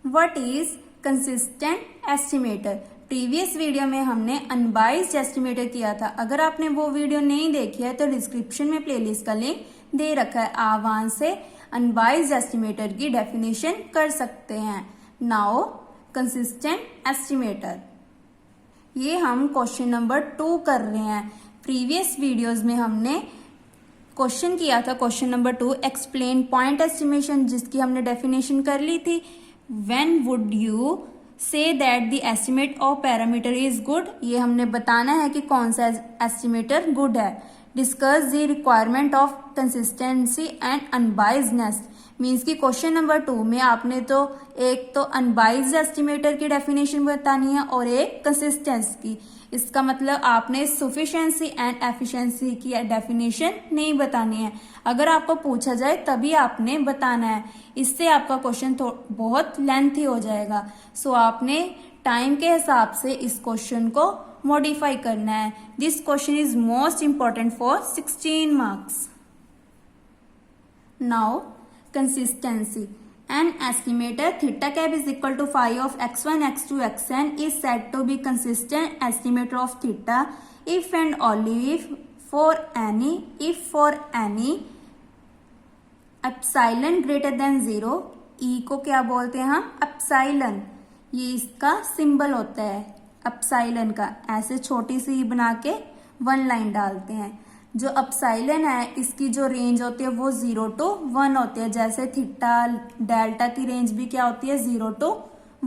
What is consistent estimator. Previous video में हमने unbiased estimator किया था। अगर आपने वो वीडियो नहीं देखी है तो डिस्क्रिप्शन में प्लेलिस्ट का लिंक दे रखा है, आप वहां से अनबाइज्ड एस्टिमेटर की डेफिनेशन कर सकते हैं। नाउ कंसिस्टेंट एस्टिमेटर, ये हम क्वेश्चन नंबर 2 कर रहे हैं। प्रीवियस वीडियोस में हमने क्वेश्चन किया था question number 2, explain point estimation, जिसकी हमने डेफिनेशन कर ली थी। When would you say that the estimate of parameter is good, ये हमने बताना है कि कौन सा एस्टिमेटर गुड है। Discuss the requirement of consistency and unbiasedness, means की क्वेश्चन नंबर 2 में आपने तो एक तो अनबाइज्ड एस्टिमेटर की डेफिनेशन बतानी है और एक कंसिस्टेंसी की। इसका मतलब आपने सफिशिएंसी एंड एफिशिएंसी की डेफिनेशन नहीं बतानी है। अगर आपको पूछा जाए तभी आपने बताना है, इससे आपका क्वेश्चन बहुत लेंथी हो जाएगा। सो आपने टाइम के हिसाब से इस क्वेश्चन को मॉडिफाई करना है। This question is most important for 16 marks. Now consistency. An estimator theta cap is equal to phi of x1, x2, xn is said to be consistent estimator of theta if and only if for any epsilon greater than 0, e को क्या बोलते हैं हम, epsilon. ये इसका symbol होता है epsilon का। ऐसे छोटी सी बना के 1 लाइन डालते हैं। जो एप्सिलॉन है इसकी जो रेंज होती है वो 0 to 1 होती है। जैसे थीटा डेल्टा की रेंज भी क्या होती है, 0 to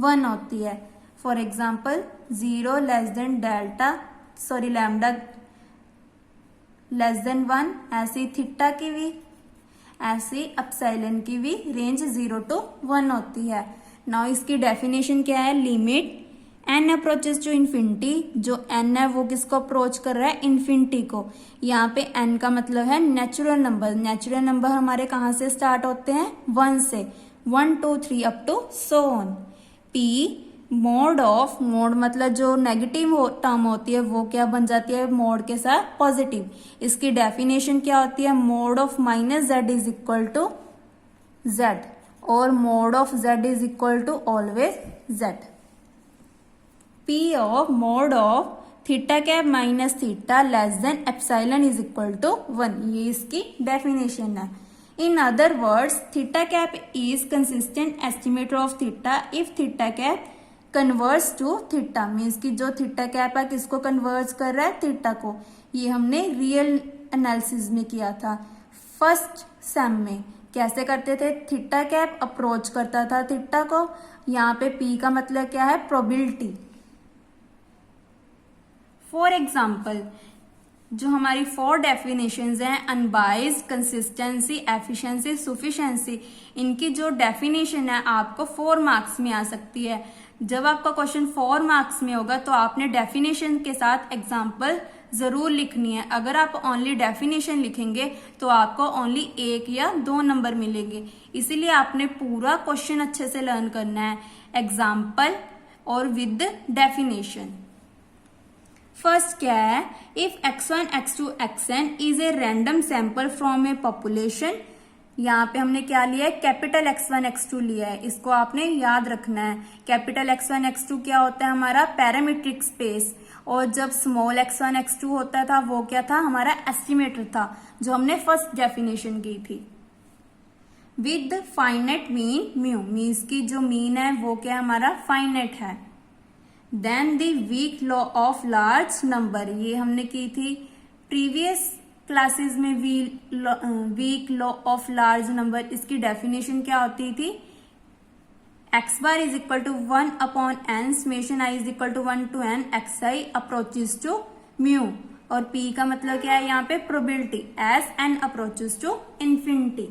1 होती है। For example 0 less than delta lambda less than 1, ऐसी थीटा की भी, ऐसी एप्सिलॉन की भी रेंज 0 to 1 होती है। नाउ इसकी डेफिनेशन क्या है, limit n approaches to infinity, जो n है वो किसको अप्रोच कर रहा है, इन्फिनिटी को। यहाँ पे n का मतलब है नेचुरल नंबर। नेचुरल नंबर हमारे कहाँ से स्टार्ट होते हैं, 1 से, 1 2 3 up to so on. p mod of, mod मतलब जो नेगेटिव टर्म होती है वो क्या बन जाती है मोड के साथ, पॉजिटिव। इसकी डेफिनेशन क्या होती है, mod of minus z is equal to z, और mod of z is equal to always z। P of mod of theta cap minus theta less than epsilon is equal to 1, ये इसकी definition है। In other words theta cap is consistent estimator of theta if theta cap converts to theta, means की जो theta cap है किसको convert कर रहा है, थीटा को। ये हमने रियल एनालिसिस में किया था। फर्स्ट सेम में कैसे करते थे, थीटा कैप अप्रोच करता था थीटा को। यहाँ पे P का मतलब क्या है, प्रोबेबिलिटी। फॉर एग्जाम्पल जो हमारी 4 डेफिनेशंस हैं, अनबाइज्ड, कंसिस्टेंसी, एफिशिएंसी, सफिशिएंसी, इनकी जो डेफिनेशन है आपको 4 मार्क्स में आ सकती है। जब आपका क्वेश्चन 4 मार्क्स में होगा तो आपने डेफिनेशन के साथ एग्जाम्पल जरूर लिखनी है। अगर आप ओनली डेफिनेशन लिखेंगे तो आपको ओनली 1 या 2 नंबर मिलेंगे। इसीलिए आपने पूरा क्वेश्चन अच्छे से लर्न करना है, एग्जाम्पल और विद डेफिनेशन। फर्स्ट क्या है, if x1, x2, xn is a random sample from A population. यहाँ पे हमने क्या लिया है, कैपिटल x1, x2 लिया है, इसको आपने याद रखना है। कैपिटल x1, x2 क्या होता है, हमारा पैरामीट्रिक स्पेस, और जब स्मॉल x1, x2 होता था वो क्या था, हमारा एस्टिमेटर था, जो हमने फर्स्ट डेफिनेशन की थी। With finite mean mu, means की जो मीन है वो क्या हमारा फाइनाइट है। Then the weak law of large number, ये हमने की थी प्रीवियस क्लासेस में। Weak law of large number, इसकी डेफिनेशन क्या होती थी, x bar is equal to 1 upon n summation i is equal to 1 to n xi approaches to mu, और p का मतलब क्या है यहाँ पे, probability, as n approaches to infinity.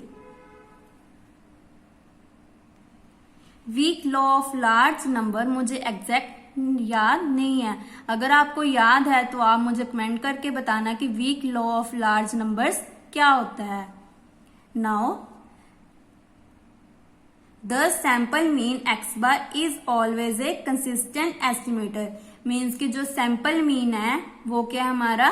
Weak law of large number मुझे एग्जैक्ट याद नहीं है, अगर आपको याद है तो आप मुझे कमेंट करके बताना कि weak law of large numbers क्या होता है। Now the sample mean x bar is always a consistent estimator, means कि जो सैंपल मीन है वो क्या हमारा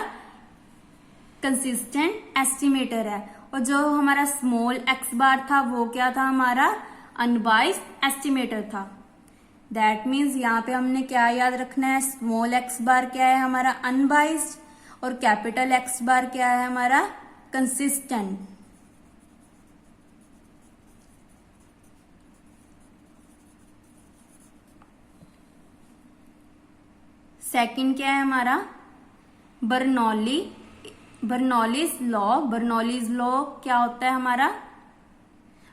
कंसिस्टेंट एस्टिमेटर है, और जो हमारा स्मॉल x बार था वो क्या था, हमारा अनबाइज्ड एस्टिमेटर था। दैट मीन्स यहाँ पे हमने क्या याद रखना है, स्मॉल एक्स बार क्या है हमारा अनबाइस्ड और कैपिटल एक्स बार क्या है हमारा कंसिस्टेंट। सेकंड क्या है हमारा बर्नौलीज लॉ क्या होता है हमारा,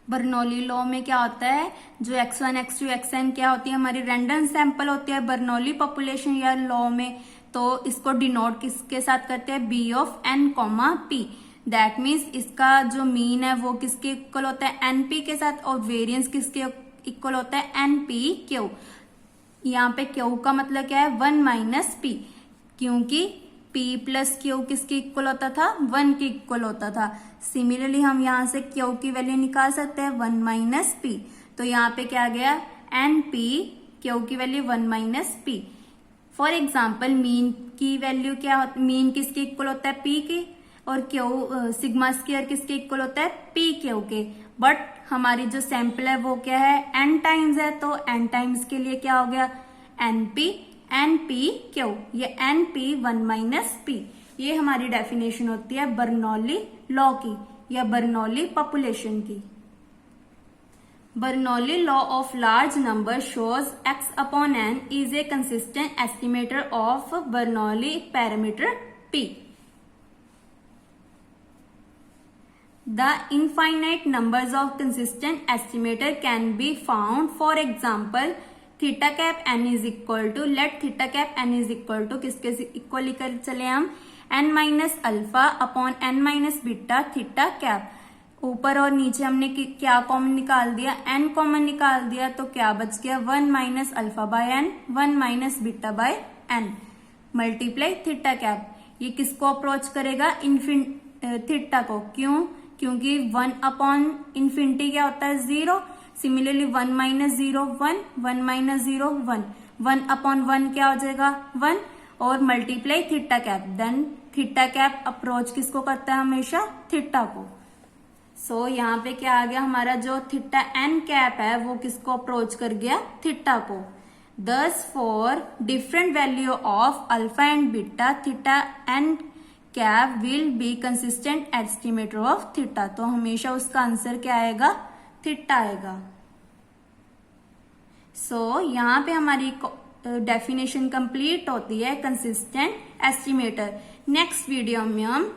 बर्नौली लॉ में क्या होता है, जो x1 x2 xn क्या होती है हमारी रैंडम सैंपल होती है बर्नौली पॉपुलेशन या लॉ में, तो इसको डिनोट किसके साथ करते हैं, b of n comma p। That means इसका जो मीन है वो किसके इक्वल होता है np के साथ और वेरिएंस किसके इक्वल होता है npq। यहाँ पे q का मतलब क्या है 1 माइनस p, क्योंकि p प्लस q किसके इक्वल होता था 1 के इक्वल होता था। सिमिलरली हम यहाँ से q की वैल्यू निकाल सकते हैं 1 माइनस p, तो यहाँ पे क्या गया np, q की value 1 minus p। For example mean की वैल्यू क्या होती है, मीन किसके इक्वल होता है p के, और q सिग्मा स्क्वायर किसके इक्वल होता है p q के। बट हमारी जो सैंपल है वो क्या है n टाइम्स है, तो n टाइम्स के लिए क्या हो गया np q, ये np 1 माइनस p। ये हमारी डेफिनेशन होती है बर्नौली लॉ की या बर्नौली पॉपुलेशन की। Bernoulli law of large number shows x upon n is a consistent estimator of Bernoulli parameter p। The infinite numbers of consistent estimator can be found. For example, theta cap n is equal to, let theta cap n is equal to किसके equal लेकर चले हम n minus alpha upon n minus beta theta cap. ऊपर और नीचे हमने क्या common निकाल दिया, n कॉमन निकाल दिया, तो क्या बच गया 1 minus alpha by n 1 minus beta by n multiply theta cap. ये किसको अप्रोच करेगा थीटा को, क्योंकि 1 अपॉन इन्फिनिटी क्या होता है 0। सिमिलरली 1 माइनस 0 1, 1 माइनस 0 1, 1 अपॉन 1 क्या हो जाएगा 1 और multiply theta cap. Then theta cap approach किसको करता है हमेशा थीटा को। सो यहाँ पे क्या आ गया हमारा जो थीटा एन कैप है वो किसको अप्रोच कर गया थीटा को। Thus for different value of alpha and beta theta n cap will be consistent estimator of theta, तो हमेशा उसका आंसर क्या आएगा थीटा आएगा। सो यहाँ पे हमारी डेफिनेशन कंप्लीट होती है कंसिस्टेंट एस्टिमेटर। नेक्स्ट वीडियो में हम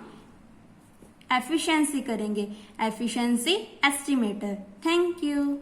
एफिशिएंसी करेंगे, एफिशिएंसी एस्टिमेटर। Thank you.